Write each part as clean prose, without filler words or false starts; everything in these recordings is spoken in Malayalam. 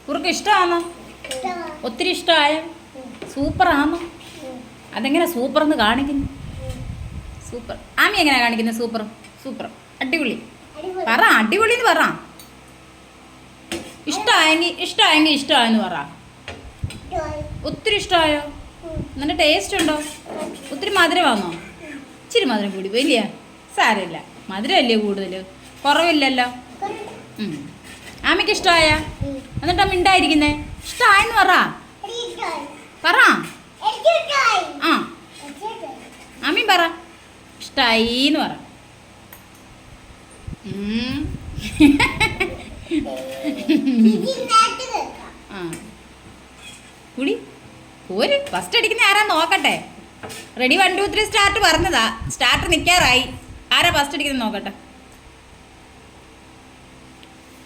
കുറുക്ക് ഇഷ്ടമാണോ? ഒത്തിരി ഇഷ്ടമായ? സൂപ്പറാണോ? അതെങ്ങനെ സൂപ്പർ എന്ന് കാണിക്കുന്നു? സൂപ്പർ ആമി എങ്ങനെയാ കാണിക്കുന്നത്? സൂപ്പർ സൂപ്പർ അടിപൊളി പറ, അടിപൊളി എന്ന് പറ. ഇഷ്ടമായെങ്കിൽ ഇഷ്ടമായെന്ന് പറ. ഒത്തിരി ഇഷ്ടമായോ? നല്ല ടേസ്റ്റ് ഉണ്ടോ? ഒത്തിരി മധുരമാണോ? ഇച്ചിരി മധുരം കൂടി വലിയ സാരമില്ല, മധുരമല്ലേ കൂടുതൽ, കുറവില്ലല്ലോ. ആമിക്ക് ഇഷ്ടമായ? എന്നിട്ടാ മിണ്ടായിരിക്കുന്നേ? ഇഷ്ടമായെന്ന് പറ. പറ ആ ആമി പറ ഇഷ്ടായിന്ന് പറ. ആ കുടി പോര്. ഫസ്റ്റ് അടിക്കുന്ന ആരാ നോക്കട്ടെ. റെഡി 1 2 3 സ്റ്റാർട്ട് പറഞ്ഞതാ. സ്റ്റാർട്ട് നിൽക്കാറായി. ആരാ ഫസ്റ്റ് അടിക്കുന്നത് നോക്കട്ടെ.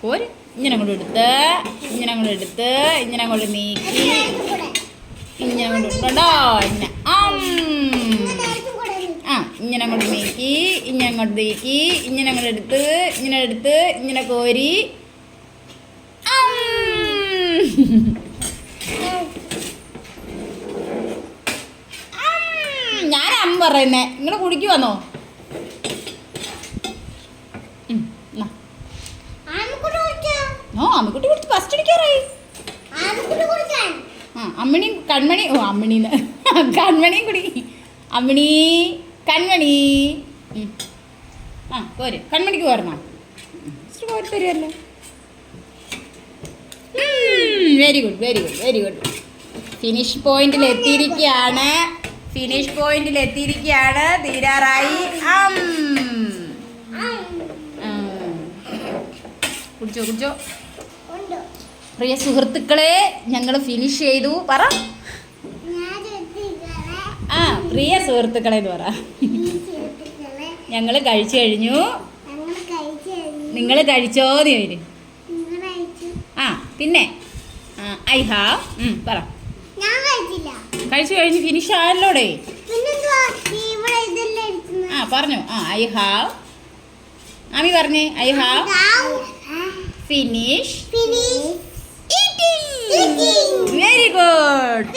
പോര്. ഇങ്ങനെ അങ്ങോട്ട് എടുത്ത് ഇങ്ങനെ അങ്ങോട്ട് നീക്കി ഇങ്ങനെ അങ്ങോട്ട് ഇട്ടോ. ഇങ്ങനെ അങ്ങോട്ട് നീക്കി ഇങ്ങനെ അങ്ങോട്ട് എടുത്ത് ഇങ്ങനെ കോരി. ഞാൻ പറയുന്നേ, നിങ്ങൾ കുടിക്കുവാന്നോ? അമ്മിക്കുട്ടി കുടിച്ച് ഫസ്റ്റ് അടിക്കാറായി. അമ്മിണിയും കൺമണി അമ്മിണിന്ന് കൺമണിയും കുടി. അമ്മിണി കൺമണി പോര്. കൺമണിക്ക് പോരണോ? പോരി തരുമല്ലോ. Very good. ഫിനിഷ് പോയിന്റിൽ എത്തിയിരിക്കുകയാണ്. തീരാറായി. കുടിച്ചോ. പ്രിയ സുഹൃത്തുക്കളെ, ഞങ്ങൾ ഫിനിഷ് ചെയ്തു. പറ. പ്രിയ സുഹൃത്തുക്കളെ എന്ന് പറ. ഞങ്ങൾ കഴിച്ചു കഴിഞ്ഞു. നിങ്ങൾ കഴിച്ചോന്ന് ചോദിച്ചു. പിന്നെ ഐ ഹാവ് പറ. കഴിച്ചു കഴിഞ്ഞു. ഫിനിഷ് ആയല്ലോടെ. പറഞ്ഞു. I have. ആമി പറഞ്ഞേ. I have finish eating. Very good.